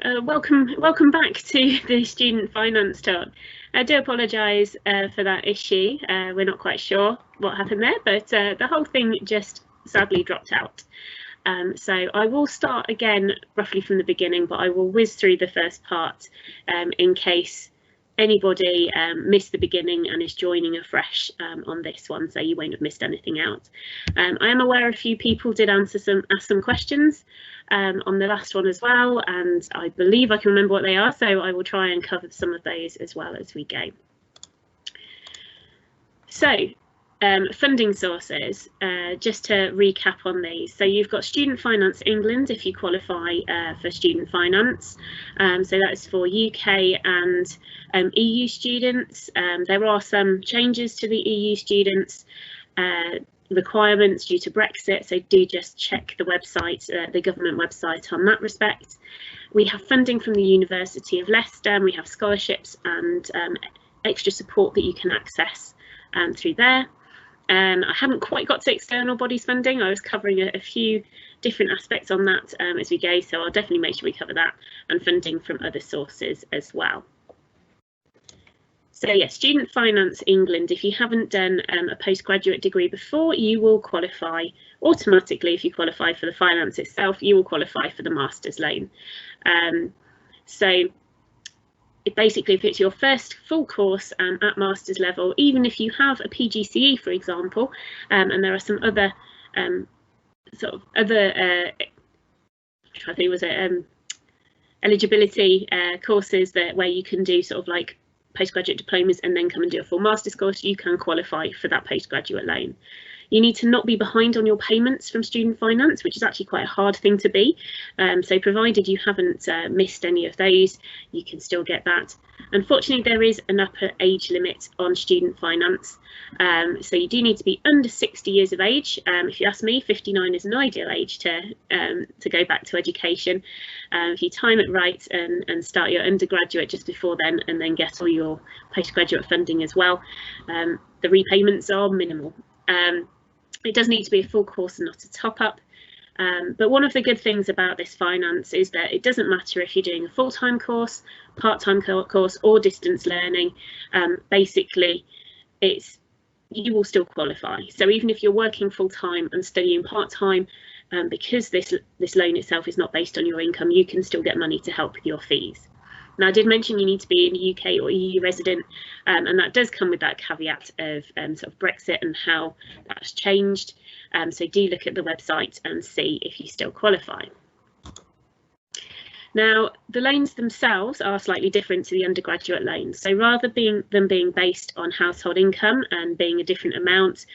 Welcome back to the student finance talk. I do apologise for that issue. We're not quite sure what happened there, but the whole thing just sadly dropped out. So I will start again roughly from the beginning, but I will whiz through the first part in case anybody missed the beginning and is joining afresh on this one, so you won't have missed anything out. I am aware a few people did ask some questions on the last one as well, and I believe I can remember what they are, so I will try and cover some of those as well as we go. So funding sources, just to recap on these. So you've got Student Finance England if you qualify for student finance. So that's for UK and EU students. There are some changes to the EU students requirements due to Brexit, so do just check the website, the government website on that respect. We have funding from the University of Leicester, and we have scholarships and extra support that you can access through there. I haven't quite got to external bodies funding. I was covering a few different aspects on that as we go, so I'll definitely make sure we cover that, and funding from other sources as well. So yes, Student Finance England, if you haven't done a postgraduate degree before, you will qualify automatically. If you qualify for the finance itself, you will qualify for the master's loan. So basically, if it's your first full course at master's level, even if you have a PGCE, for example, and there are some other eligibility courses where you can do sort of like postgraduate diplomas and then come and do a full master's course, you can qualify for that postgraduate loan. You need to not be behind on your payments from student finance, which is actually quite a hard thing to be. So provided you haven't missed any of those, you can still get that. Unfortunately, there is an upper age limit on student finance. So you do need to be under 60 years of age. If you ask me, 59 is an ideal age to go back to education. If you time it right and start your undergraduate just before then, and then get all your postgraduate funding as well, the repayments are minimal. It does need to be a full course and not a top-up. But one of the good things about this finance is that it doesn't matter if you're doing a full-time course, part-time course, or distance learning. Basically, you will still qualify. So even if you're working full-time and studying part-time, because this loan itself is not based on your income, you can still get money to help with your fees. Now, I did mention you need to be an UK or EU resident, and that does come with that caveat of sort of Brexit and how that's changed. So do look at the website and see if you still qualify. Now, the loans themselves are slightly different to the undergraduate loans. So rather than being based on household income and being a different amount,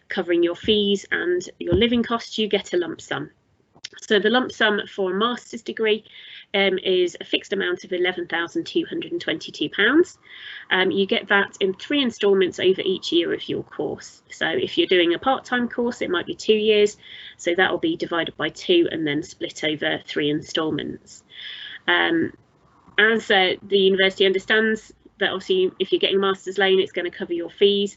covering your fees and your living costs, you get a lump sum. So the lump sum for a master's degree is a fixed amount of £11,222. You get that in 3 instalments over each year of your course. So if you're doing a part-time course, it might be 2 years. So that will be divided by 2 and then split over 3 instalments. As the university understands that obviously if you're getting a master's loan, it's going to cover your fees,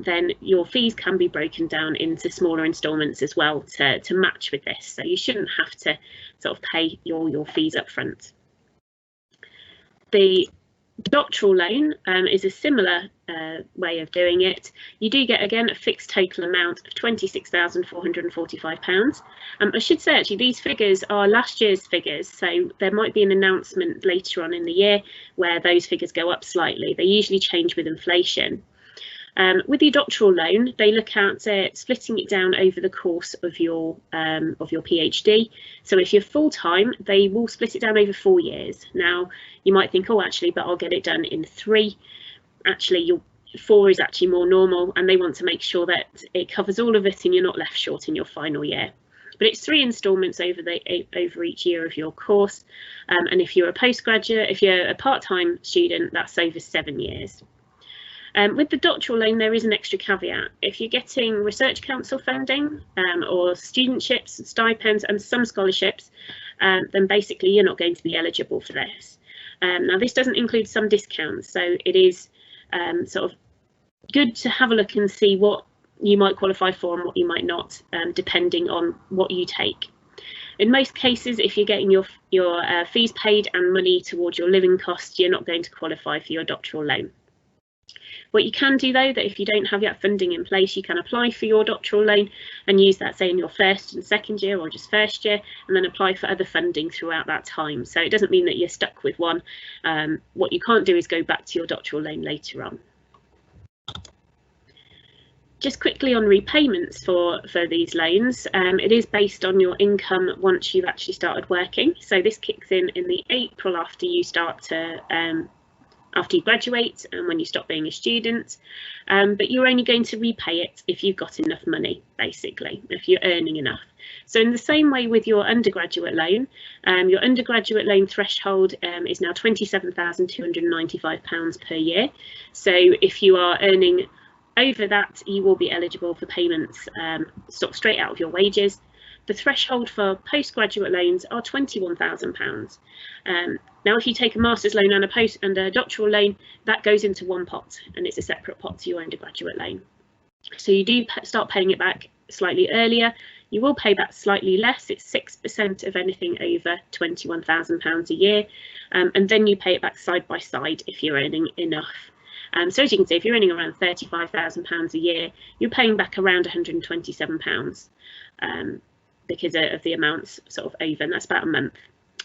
then your fees can be broken down into smaller instalments as well to match with this. So you shouldn't have to sort of pay your fees up front. The doctoral loan is a similar way of doing it. You do get, again, a fixed total amount of £26,445. I should say, actually, these figures are last year's figures, so there might be an announcement later on in the year where those figures go up slightly. They usually change with inflation. With the doctoral loan, they look at splitting it down over the course of your PhD. So if you're full-time, they will split it down over 4 years. Now, you might think, oh, actually, but I'll get it done in 3. Actually, 4 is actually more normal, and they want to make sure that it covers all of it and you're not left short in your final year. But it's 3 instalments over each year of your course. And if you're a postgraduate, if you're a part-time student, that's over 7 years. With the doctoral loan, there is an extra caveat. If you're getting Research Council funding or studentships, stipends and some scholarships, then basically you're not going to be eligible for this. Now, this doesn't include some discounts, so it is sort of good to have a look and see what you might qualify for and what you might not, depending on what you take. In most cases, if you're getting your fees paid and money towards your living costs, you're not going to qualify for your doctoral loan. What you can do, though, that if you don't have that funding in place, you can apply for your doctoral loan and use that, say, in your first and second year or just first year, and then apply for other funding throughout that time. So it doesn't mean that you're stuck with one. What you can't do is go back to your doctoral loan later on. Just quickly on repayments for these loans, it is based on your income once you've actually started working. So this kicks in the April after you start to after you graduate and when you stop being a student, but you're only going to repay it if you've got enough money, basically, if you're earning enough. So in the same way with your undergraduate loan, your undergraduate loan threshold is now £27,295 per year. So if you are earning over that, you will be eligible for payments sort of straight out of your wages. The threshold for postgraduate loans are £21,000. Now, if you take a master's loan and a doctoral loan, that goes into one pot, and it's a separate pot to your undergraduate loan. So you do start paying it back slightly earlier. You will pay back slightly less. It's 6% of anything over £21,000 a year, and then you pay it back side by side if you're earning enough. So as you can see, if you're earning around £35,000 a year, you're paying back around £127 because of the amounts sort of over, and that's about a month.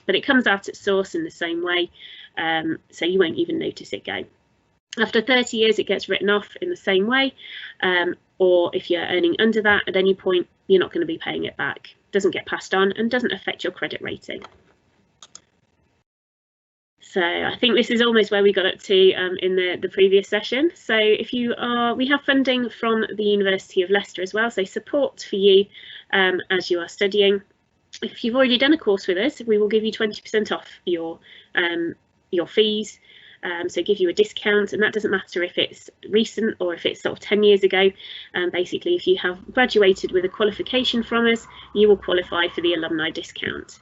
But it comes out at source in the same way, so you won't even notice it go. After 30 years, it gets written off in the same way, or if you're earning under that at any point, you're not going to be paying it back. It doesn't get passed on and doesn't affect your credit rating. So I think this is almost where we got up to in the previous session. So if you are, we have funding from the University of Leicester as well, so support for you as you are studying. If you've already done a course with us, we will give you 20% off your fees, so give you a discount, and that doesn't matter if it's recent or if it's sort of 10 years ago. Basically, if you have graduated with a qualification from us, you will qualify for the alumni discount.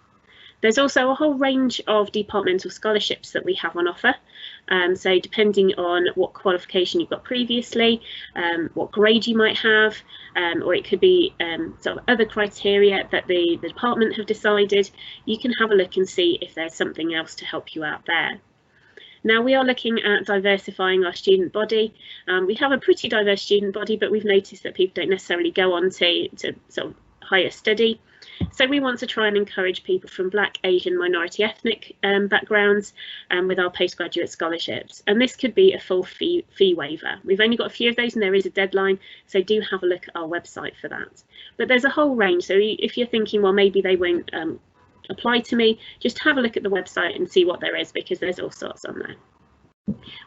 There's also a whole range of departmental scholarships that we have on offer. So depending on what qualification you've got previously, what grade you might have, or it could be sort of other criteria that the department have decided, you can have a look and see if there's something else to help you out there. Now, we are looking at diversifying our student body. We have a pretty diverse student body, but we've noticed that people don't necessarily go on to sort of higher study. So we want to try and encourage people from Black, Asian, minority ethnic backgrounds with our postgraduate scholarships. And this could be a full fee waiver. We've only got a few of those and there is a deadline, so do have a look at our website for that. But there's a whole range, so if you're thinking, well, maybe they won't apply to me, just have a look at the website and see what there is, because there's all sorts on there.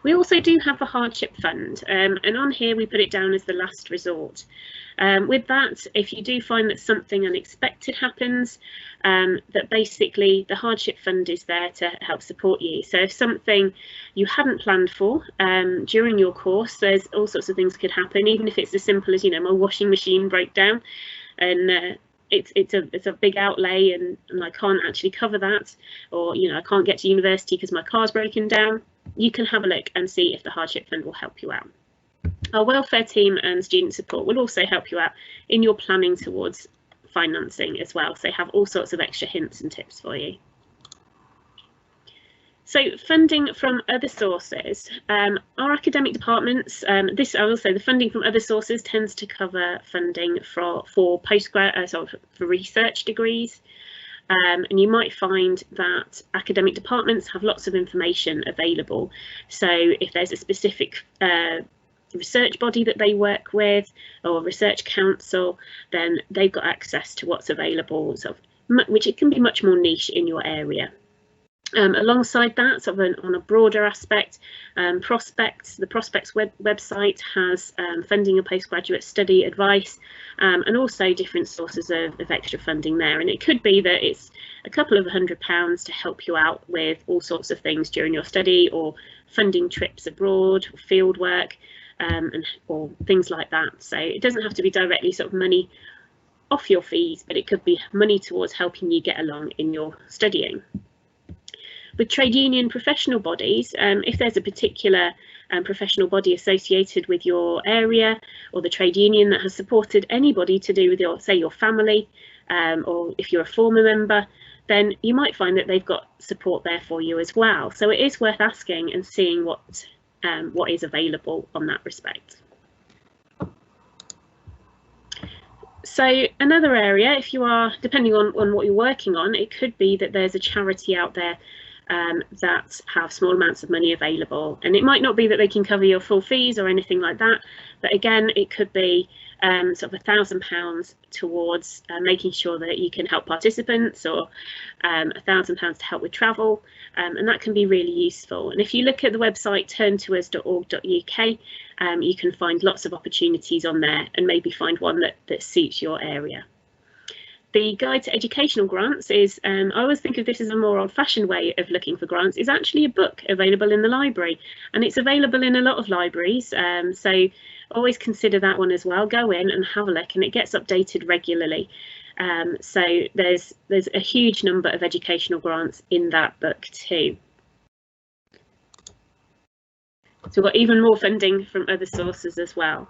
We also do have a hardship fund, and on here we put it down as the last resort. With that, if you do find that something unexpected happens, that basically the hardship fund is there to help support you. So if something you hadn't planned for during your course, there's all sorts of things could happen, even if it's as simple as, you know, my washing machine broke down and it's a big outlay and I can't actually cover that, or, you know, I can't get to university because my car's broken down. You can have a look and see if the hardship fund will help you out. Our welfare team and student support will also help you out in your planning towards financing as well, so have all sorts of extra hints and tips for you. So funding from other sources, our academic departments, the funding from other sources tends to cover funding for research degrees. And you might find that academic departments have lots of information available. So if there's a specific research body that they work with, or research council, then they've got access to what's available, which it can be much more niche in your area. Alongside that, on a broader aspect, the Prospects website has funding and postgraduate study advice, and also different sources of extra funding there. And it could be that it's a couple of £100 to help you out with all sorts of things during your study, or funding trips abroad, or field work, or things like that. So it doesn't have to be directly sort of money off your fees, but it could be money towards helping you get along in your studying. With trade union professional bodies, if there's a particular professional body associated with your area, or the trade union that has supported anybody to do with your, say, your family, or if you're a former member, then you might find that they've got support there for you as well. So it is worth asking and seeing what is available on that respect. So another area, if you are, depending on what you're working on, it could be that there's a charity out there that have small amounts of money available, and it might not be that they can cover your full fees or anything like that, but again, it could be sort of £1,000 towards making sure that you can help participants, or £1,000 to help with travel, and that can be really useful. And if you look at the website turntous.org.uk, you can find lots of opportunities on there and maybe find one that suits your area. The Guide to Educational Grants is, I always think of this as a more old-fashioned way of looking for grants, is actually a book available in the library, and it's available in a lot of libraries, so always consider that one as well. Go in and have a look, and it gets updated regularly. So there's a huge number of educational grants in that book too. So we've got even more funding from other sources as well.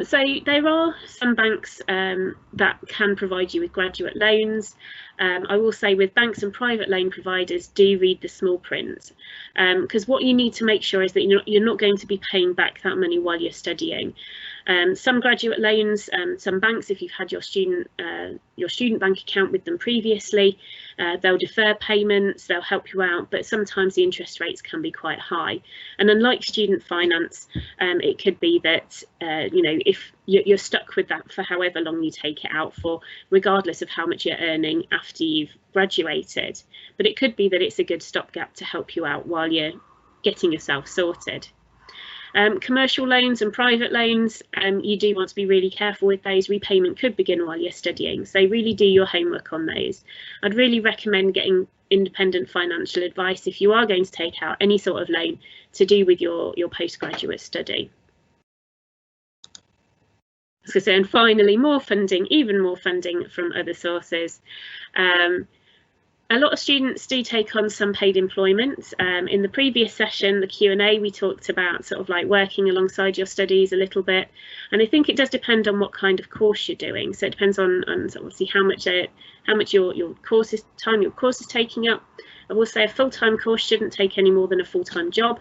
So there are some banks that can provide you with graduate loans. I will say with banks and private loan providers, do read the small print, because what you need to make sure is that you're not going to be paying back that money while you're studying. Some graduate loans, some banks, if you've had your student bank account with them previously, they'll defer payments, they'll help you out, but sometimes the interest rates can be quite high. And unlike student finance, it could be that if you're stuck with that for however long you take it out for, regardless of how much you're earning after you've graduated. But it could be that it's a good stopgap to help you out while you're getting yourself sorted. Commercial loans and private loans, you do want to be really careful with those. Repayment could begin while you're studying, so really do your homework on those. I'd really recommend getting independent financial advice if you are going to take out any sort of loan to do with your postgraduate study. So, and finally, more funding, even more funding from other sources. A lot of students do take on some paid employment. In the previous session, the Q&A, we talked about sort of like working alongside your studies a little bit. And I think it does depend on what kind of course you're doing. So it depends on sort of obviously how much your course is taking up. I will say a full-time course shouldn't take any more than a full-time job.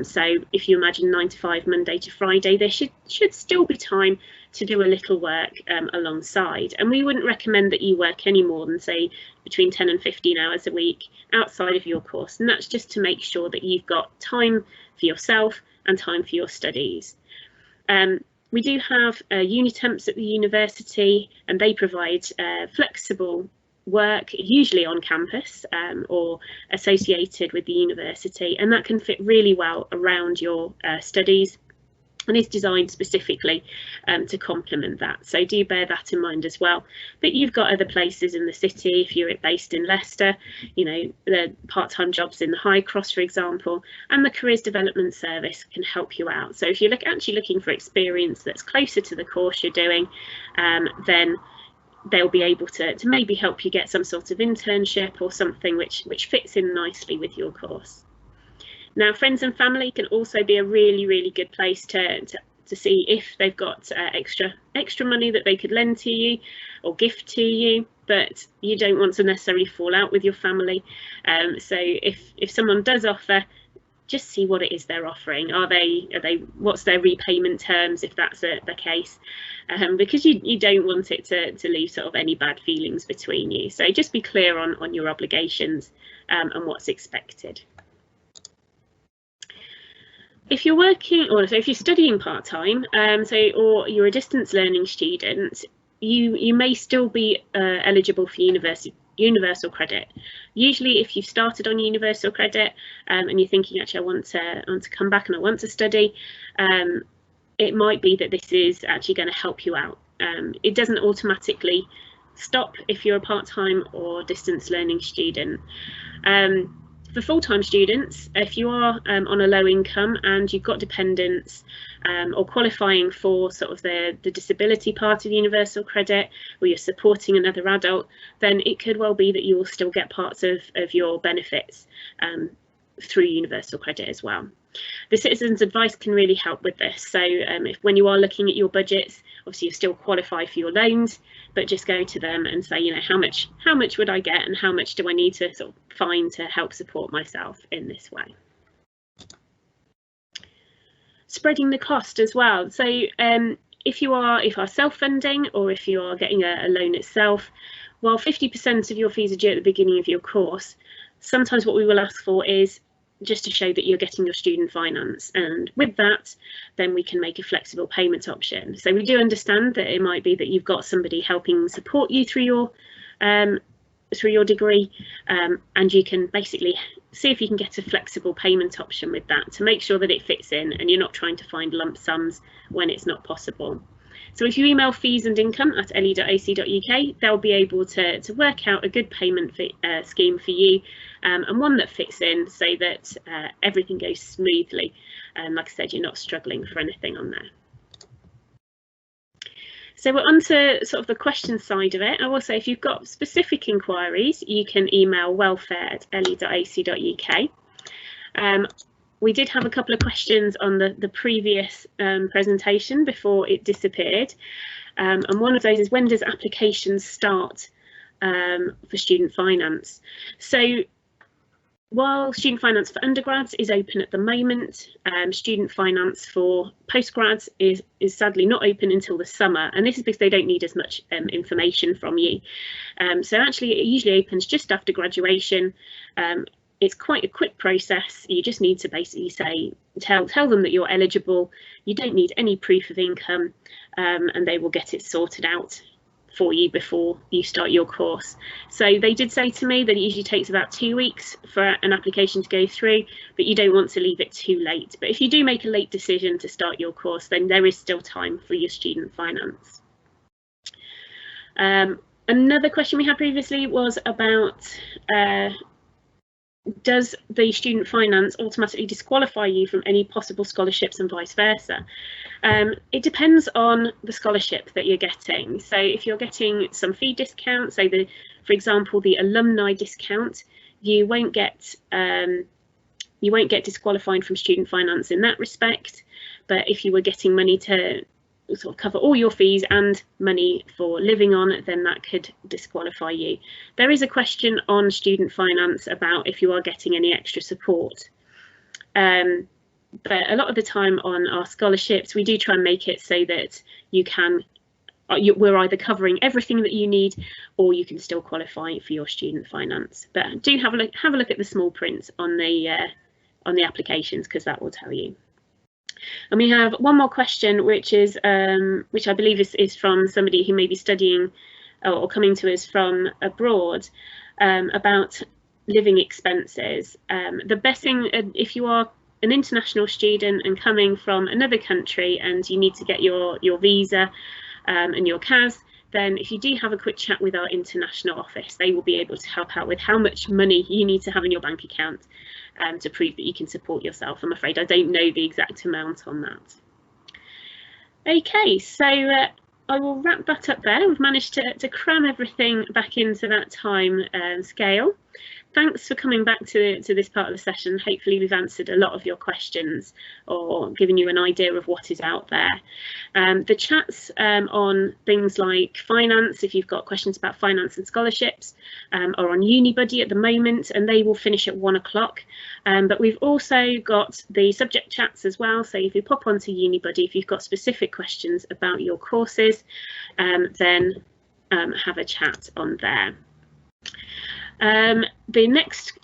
So if you imagine 9 to 5, Monday to Friday, there should still be time to do a little work alongside. And we wouldn't recommend that you work any more than, say, between 10 and 15 hours a week outside of your course. And that's just to make sure that you've got time for yourself and time for your studies. We do have uni temps at the university, and they provide flexible work, usually on campus or associated with the university, and that can fit really well around your studies and is designed specifically to complement that. So do bear that in mind as well. But you've got other places in the city. If you're based in Leicester, the part-time jobs in the High Cross, for example, and the Careers Development Service can help you out. So if you're actually looking for experience that's closer to the course you're doing, then they'll be able to maybe help you get some sort of internship or something which fits in nicely with your course. Now, friends and family can also be a really, really good place to see if they've got extra money that they could lend to you or gift to you, but you don't want to necessarily fall out with your family. So if someone does offer, just see what it is they're offering. What's their repayment terms, if that's the case, because you don't want it to leave sort of any bad feelings between you. So just be clear on your obligations and what's expected. If you're working, or so if you're studying part-time, or you're a distance learning student, you may still be eligible for universal credit. Usually if you've started on universal credit and you're thinking, actually I want to come back and I want to study, it might be that this is actually going to help you out. It doesn't automatically stop if you're a part-time or distance learning student. For full-time students, if you are on a low income and you've got dependents or qualifying for sort of the disability part of universal credit, or you're supporting another adult, then it could well be that you will still get parts of your benefits through universal credit as well. The Citizens Advice can really help with this. So when you are looking at your budgets, obviously you still qualify for your loans, but just go to them and say, you know, how much would I get and how much do I need to sort of find to help support myself in this way. Spreading the cost as well. So if you are self-funding, or if you are getting a loan itself, while 50% of your fees are due at the beginning of your course, sometimes what we will ask for is just to show that you're getting your student finance, and with that then we can make a flexible payment option. So we do understand that it might be that you've got somebody helping support you through your degree, and you can basically see if you can get a flexible payment option with that to make sure that it fits in and you're not trying to find lump sums when it's not possible. So if you email feesandincome@le.ac.uk, they'll be able to work out a good payment scheme for you, and one that fits in so that everything goes smoothly. And like I said, you're not struggling for anything on there. So we're on to sort of the question side of it. I will say, if you've got specific inquiries, you can email welfare@le.ac.uk. We did have a couple of questions on the previous presentation before it disappeared. And one of those is, when does applications start for student finance? So while student finance for undergrads is open at the moment, student finance for postgrads is sadly not open until the summer, and this is because they don't need as much information from you. So actually it usually opens just after graduation. It's quite a quick process. You just need to basically tell them that you're eligible. You don't need any proof of income, and they will get it sorted out for you before you start your course. So they did say to me that it usually takes about 2 weeks for an application to go through, but you don't want to leave it too late. But if you do make a late decision to start your course, then there is still time for your student finance. Another question we had previously was about does the student finance automatically disqualify you from any possible scholarships and vice versa? It depends on the scholarship that you're getting. So if you're getting some fee discount, so for example, the alumni discount, you won't get disqualified from student finance in that respect. But if you were getting money to sort of cover all your fees and money for living on, then that could disqualify you. There is a question on student finance about if you are getting any extra support. But a lot of the time on our scholarships, we do try and make it so that we're either covering everything that you need, or you can still qualify for your student finance. But do have a look at the small print on the applications, because that will tell you. And we have one more question, which is which I believe is from somebody who may be studying or coming to us from abroad, about living expenses. The best thing, if you are an international student and coming from another country and you need to get your visa and your CAS, then if you do have a quick chat with our international office, they will be able to help out with how much money you need to have in your bank account to prove that you can support yourself. I'm afraid I don't know the exact amount on that. Okay, so I will wrap that up there. We've managed to cram everything back into that time scale. Thanks for coming back to this part of the session. Hopefully we've answered a lot of your questions or given you an idea of what is out there. The chats on things like finance, if you've got questions about finance and scholarships, are on Unibuddy at the moment, and they will finish at 1 o'clock. But we've also got the subject chats as well. So if you pop onto Unibuddy, if you've got specific questions about your courses, then have a chat on there. The next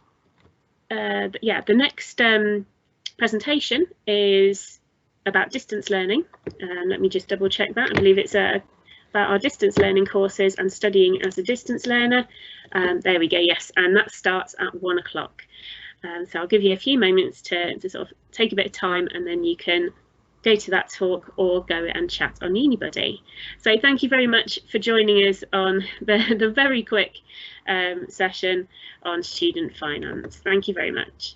presentation is about distance learning. Let me just double check that. I believe it's about our distance learning courses and studying as a distance learner. There we go, yes, and that starts at 1 o'clock. So I'll give you a few moments to sort of take a bit of time, and then you can go to that talk or go and chat on Unibuddy. So thank you very much for joining us on the very quick session on student finance. Thank you very much.